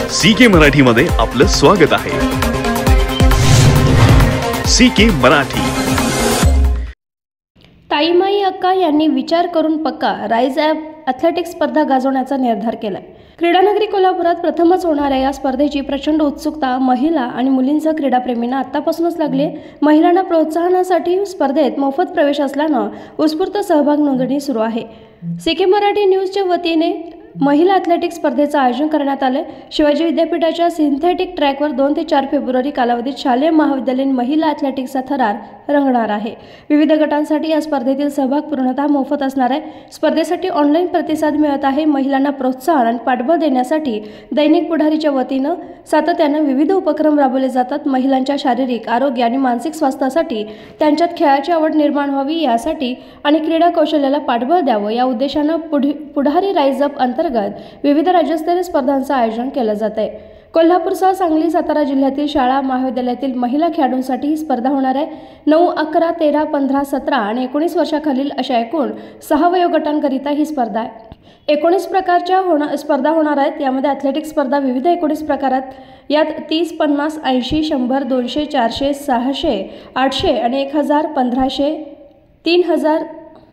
CK मराठीमध्ये आपलं स्वागत आहे। CK मराठी। ताईमाई अक्का यांनी विचार करून पक्का राईज ॲथलेटिक्स स्पर्धा गाजवण्याचा निर्धार केलाय। क्रीडानगरी कोल्हापुरात प्रथमच होणाऱ्या या स्पर्धेची प्रचंड उत्सुकता महिला आणि मुलींसह क्रीडाप्रेमींना आतापासूनच लागली। महिलांना प्रोत्साहनासाठी स्पर्धेत मोफत प्रवेश असल्यानं उत्स्फूर्त सहभाग नोंदणी सुरू आहे। CK मराठी न्यूजच्या वतीने महिला ॲथलेटिक्स स्पर्धेचं आयोजन करण्यात आले। शिवाजी विद्यापीठाच्या सिंथेटिक ट्रॅकवर 2 ते 4 फेब्रुवारी कालावधीत शालेय महाविद्यालयीन महिला ॲथलेटिक्सचा थरार रंगणार आहे। विविध गटांसाठी या स्पर्धेतील सहभाग पूर्णतः मोफत असणार आहे। स्पर्धेसाठी ऑनलाईन प्रतिसाद मिळत आहे। महिलांना प्रोत्साहन आणि पाठबळ देण्यासाठी दैनिक पुढारीच्या वतीनं सातत्यानं विविध उपक्रम राबवले जातात। महिलांच्या शारीरिक आरोग्य आणि मानसिक स्वास्थ्यासाठी त्यांच्यात खेळाची आवड निर्माण व्हावी यासाठी आणि क्रीडा कौशल्याला पाठबळ द्यावं या उद्देशानं पुढारी राईज अप अंतर्गत विविध राज्यस्तरीय स्पर्धांचं आयोजन केलं जात आहे। कोल्हापूरसह सांगली, सातारा जिल्ह्यातील शाळा महाविद्यालयातील महिला खेळाडूंसाठी ही स्पर्धा होणार आहे। 9, 11, 13, 15, 17 आणि 19 वर्षाखालील अशा एकूण 6 वयोगटांकरिता ही स्पर्धा आहे। 19 प्रकारच्या स्पर्धा होणार आहेत। यामध्ये ॲथलेटिक्स स्पर्धा विविध 19 प्रकारात, यात 30, 50, 80, 100, 200, 400, 600, 800 आणि 1000, 1500, 3000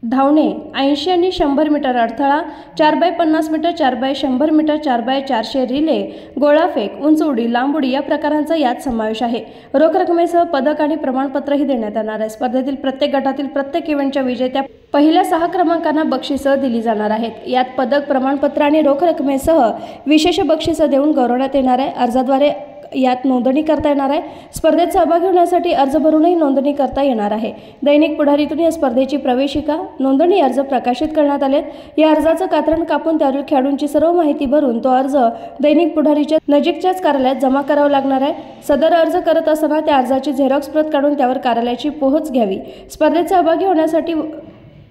धावणे, 80 आणि 100 मीटर अडथळा, 4x50 metre, 4x100 metre, 4x400 relay, गोळाफेक, उंच उडी, लांब उडी या प्रकारांचा यात समावेश आहे। रोख रकमेसह पदक आणि प्रमाणपत्रही देण्यात येणार आहे। स्पर्धेतील प्रत्येक गटातील प्रत्येक इव्हेंटच्या विजेत्या पहिल्या 6 क्रमांकांना बक्षिसं दिली जाणार आहेत। यात पदक, प्रमाणपत्र आणि रोख रकमेसह विशेष बक्षिसं देऊन गौरवण्यात येणार आहे। अर्जाद्वारे यात नोंदणी करता येणार आहे। स्पर्धेत सहभाग घेण्यासाठी अर्ज भरूनही नोंदणी करता येणार आहे। दैनिक पुढारीतून या स्पर्धेची प्रवेशिका, नोंदणी अर्ज प्रकाशित करण्यात आले। या अर्जाचं कात्रण कापून त्यावरील खेळाडूंची सर्व माहिती भरून तो अर्ज दैनिक पुढारीच्या नजीकच्याच कार्यालयात जमा करावा लागणार आहे। सदर अर्ज करत असताना त्या अर्जाची झेरॉक्स प्रत काढून त्यावर कार्यालयाची पोहोच घ्यावी। स्पर्धेत सहभागी होण्यासाठी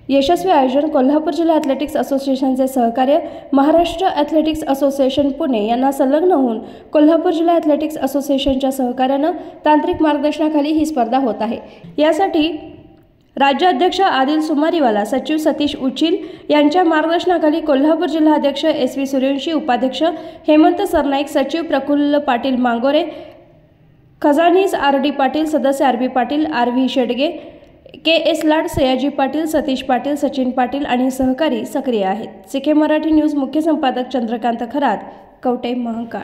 यशस्वी आयोजन कोल्हापूर जिल्हा ॲथलेटिक्स असोसिएशनचे सहकार्य, महाराष्ट्र ॲथलेटिक्स असोसिएशन पुणे यांना संलग्न होऊन कोल्हापूर जिल्हा ॲथलेटिक्स असोसिएशनच्या सहकार्यानं तांत्रिक मार्गदर्शनाखाली ही स्पर्धा होत आहे। यासाठी राज्याध्यक्ष आदिल सुमारीवाला, सचिव सतीश उचिल यांच्या मार्गदर्शनाखाली कोल्हापूर जिल्हा अध्यक्ष SV सूर्यवंशी, उपाध्यक्ष हेमंत सरनाईक, सचिव प्रफुल्ल पाटील मांगोरे, खजानीस RD पाटील, सदस्य RB Patil, RV Shedge, KS लाड, सयाजी पाटील, सतीश पाटील, सचिन पाटील आणि सहकारी सक्रिय आहेत। CK मराठी न्यूज मुख्य संपादक चंद्रकांत खरात, कवटे, महाकाळ।